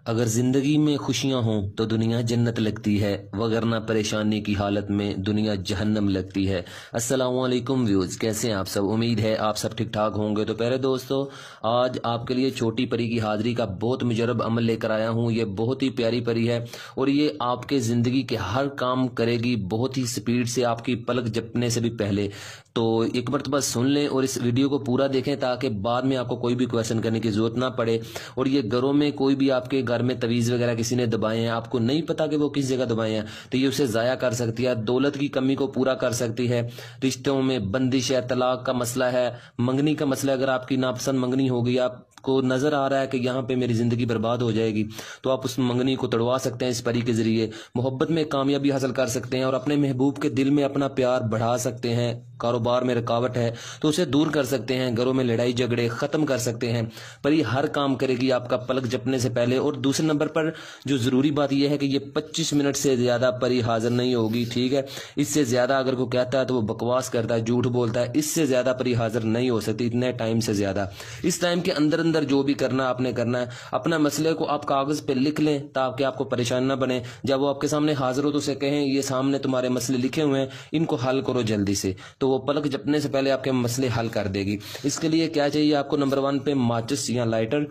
अगर जिंदगी में खुशियां हों तो दुनिया जन्नत लगती है, वगरना परेशानी की हालत में दुनिया जहन्नम लगती है। अस्सलाम वालेकुम व्यूज, कैसे हैं आप सब? उम्मीद है आप सब ठीक ठाक होंगे। तो प्यारे दोस्तों, आज आपके लिए छोटी परी की हाजिरी का बहुत मुजरब अमल लेकर आया हूं। ये बहुत ही प्यारी परी है और ये आपके जिंदगी के हर काम करेगी बहुत ही स्पीड से, आपकी पलक झपकने से भी पहले। तो एक मरतबा सुन लें और इस वीडियो को पूरा देखें ताकि बाद में आपको कोई भी क्वेश्चन करने की जरूरत ना पड़े। और ये घरों में कोई भी आपके घर में तवीज़ वगैरह किसी ने दबाए हैं, आपको नहीं पता कि वो किस जगह दबाए हैं, तो ये उसे ज़ाया कर सकती है, दौलत की कमी को पूरा कर सकती है, रिश्तों में बंदिश है, तलाक का मसला है, मंगनी का मसला है। अगर आपकी नापसंद मंगनी हो गई, आपको नजर आ रहा है कि यहाँ पे मेरी जिंदगी बर्बाद हो जाएगी, तो आप उस मंगनी को तड़वा सकते हैं इस परी के जरिए। मोहब्बत में कामयाबी हासिल कर सकते हैं और अपने महबूब के दिल में अपना प्यार बढ़ा सकते हैं। कारोबार में रुकावट है तो उसे दूर कर सकते हैं, घरों में लड़ाई झगड़े खत्म कर सकते हैं। परी हर काम करेगी आपका पलक झपकने से पहले। और दूसरे नंबर पर जो जरूरी बात यह है कि ये 25 मिनट से ज्यादा परी हाजिर नहीं होगी, ठीक है। इससे ज्यादा अगर कोई कहता है तो वो बकवास करता है, झूठ बोलता है। इससे ज्यादा परी हाजिर नहीं हो सकती इतने टाइम से ज्यादा। इस टाइम के अंदर अंदर जो भी करना आपने करना है, अपना मसले को आप कागज पे लिख लें ताकि आपको परेशान ना बने। जब वो आपके सामने हाजिर हो तो उसे कहें ये सामने तुम्हारे मसले लिखे हुए हैं, इनको हल करो जल्दी से। तो वो पलक झपकने से पहले आपके मसले हल कर देगी। इसके लिए क्या चाहिए आपको? नंबर 1 पे माचिस या लाइटर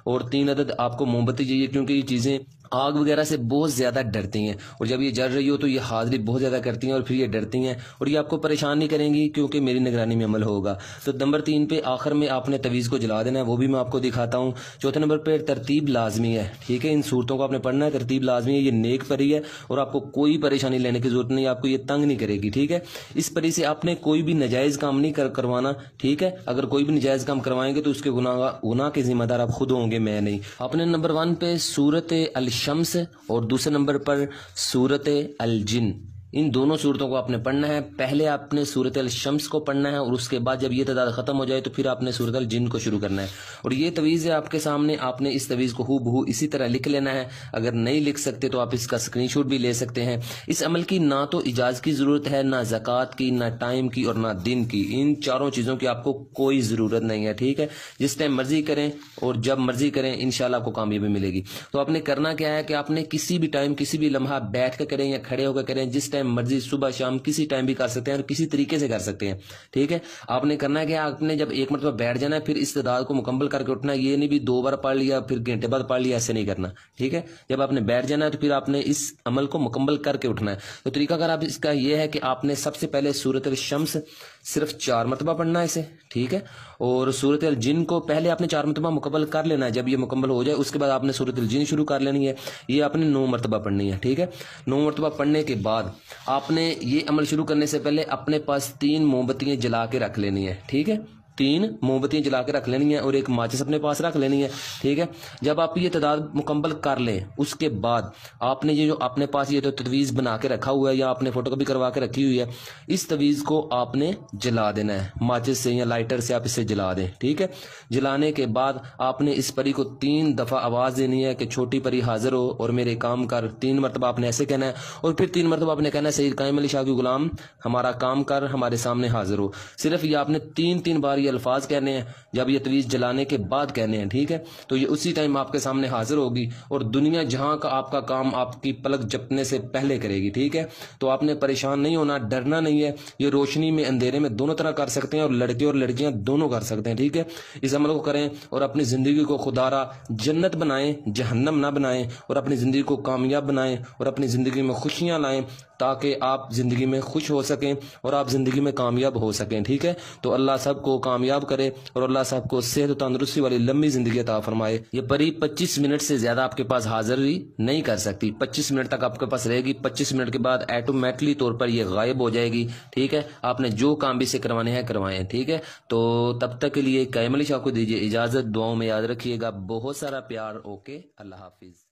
और 3 अदद आपको मोमबत्ती चाहिए, क्योंकि ये चीजें आग वगैरह से बहुत ज्यादा डरती हैं और जब ये जल रही हो तो ये हाजिरी बहुत ज्यादा करती हैं और फिर ये डरती हैं और ये आपको परेशान नहीं करेंगी क्योंकि मेरी निगरानी में अमल होगा। तो नंबर 3 पे आखिर में आपने तवीज़ को जला देना है, वो भी मैं आपको दिखाता हूँ। चौथे नंबर पे तरतीब लाजमी है, ठीक है। इन सूरतों को आपने पढ़ना है, तरतीब लाजमी है। ये नेक परी है और आपको कोई परेशानी लेने की जरूरत नहीं, आपको ये तंग नहीं करेगी, ठीक है। इस परी से आपने कोई भी नाजायज काम नहीं करवाना, ठीक है। अगर कोई भी नाजायज काम करवाएंगे तो उसके गुनाह के जिम्मेदार आप खुद होंगे, मैं नहीं। आपने नंबर 1 पे सूरत अल शम्स और दूसरे नंबर पर सूरत अल जिन, इन दोनों सूरतों को आपने पढ़ना है। पहले आपने सूरत अल शम्स को पढ़ना है और उसके बाद जब ये तादाद खत्म हो जाए तो फिर आपने सूरत अल जिन को शुरू करना है। और ये तवीज़ है आपके सामने, आपने इस तवीज़ को हूबहू इसी तरह लिख लेना है। अगर नहीं लिख सकते तो आप इसका स्क्रीनशॉट भी ले सकते हैं। इस अमल की ना तो इजाज़त की ज़रूरत है, ना ज़कात की, ना टाइम की और ना दिन की। इन चारों चीज़ों की आपको कोई ज़रूरत नहीं है, ठीक है। जिस टाइम मर्जी करें और जब मर्जी करें, इंशाल्लाह आपको कामयाबी मिलेगी। तो आपने करना क्या है कि आपने किसी भी टाइम किसी भी लम्हा बैठ कर करें या खड़े होकर करें, जिस टाइम मर्जी, सुबह शाम किसी टाइम भी कर सकते हैं और किसी तरीके से कर सकते हैं, ठीक है। आपने करना है कि आपने जब एक मरतबा बैठ जाना है फिर इस तादाद को मुकम्मल करके उठना है। ये नहीं भी 2 बार पढ़ लिया फिर घंटे बाद पढ़ लिया, ऐसे नहीं करना, ठीक है। जब आपने बैठ जाना है तो फिर आपने इस अमल को मुकम्मल करके उठना है। तो तरीका अगर आप इसका यह है कि आपने सबसे पहले सूरत अल शम्स सिर्फ 4 मरतबा पढ़ना है इसे, ठीक है। और सूरत अल जिन को पहले आपने 4 मरतबा मुकम्मल कर लेना है। जब ये मुकम्मल हो जाए उसके बाद आपने सूरत अल जिन शुरू कर लेनी है। ये आपने 9 मरतबा पढ़नी है, ठीक है। 9 मरतबा पढ़ने के बाद आपने ये अमल शुरू करने से पहले अपने पास 3 मोमबत्तियां जला के रख लेनी है, ठीक है। 3 मोमबत्तियां जला के रख लेनी है और एक माचिस अपने पास रख लेनी है, ठीक है। जब आप ये तादाद मुकम्मल कर लें उसके बाद आपने ये जो अपने पास ये तो तवीज़ बना के रखा हुआ है या आपने फोटोकॉपी करवा के रखी हुई है, इस तवीज़ को आपने जला देना है। माचिस से या लाइटर से आप इसे जला दें, ठीक है। जलाने के बाद आपने इस परी को 3 दफ़ा आवाज़ देनी है कि छोटी परी हाजिर हो और मेरे काम कर। 3 मरतबा आपने ऐसे कहना है और फिर 3 मरतबा आपने कहना है सईद कायम अली शाह की गुलाम हमारा काम कर, हमारे सामने हाजिर हो। सिर्फ ये आपने 3 बार अल्फाज कहने हैं, जब ये तवीज़ जलाने के बाद कहने हैं, ठीक है। तो ये उसी टाइम आपके सामने हाजिर होगी और दुनिया जहां का आपका काम आपकी पलक झपकने से पहले करेगी, ठीक है। तो आपने परेशान नहीं होना, डरना नहीं है। ये रोशनी में अंधेरे में दोनों तरह कर सकते हैं और लड़के और लड़कियां दोनों कर सकते हैं, ठीक है। इस अमल को करें और अपनी जिंदगी को खुदारा जन्नत बनाएं, जहन्नम ना बनाएं। और अपनी जिंदगी को कामयाब बनाएं और अपनी जिंदगी में खुशियां लाएं ताकि आप जिंदगी में खुश हो सकें और आप जिंदगी में कामयाब हो सकें, ठीक है। तो अल्लाह सबको कामयाब करे और अल्लाह सबको सेहत और तंदुरुस्ती वाली लंबी जिंदगी अता फरमाए। ये परी 25 मिनट से ज्यादा आपके पास हाजिरी नहीं कर सकती, 25 मिनट तक आपके पास रहेगी। 25 मिनट के बाद ऑटोमेटिकली तौर पर ये गायब हो जाएगी, ठीक है। आपने जो काम भी से करवाने हैं करवाएं, ठीक है। तो तब तक के लिए कायम अली शाह को दीजिए इजाजत, दुआओं में याद रखिएगा। बहुत सारा प्यार। ओके, अल्लाह हाफिज।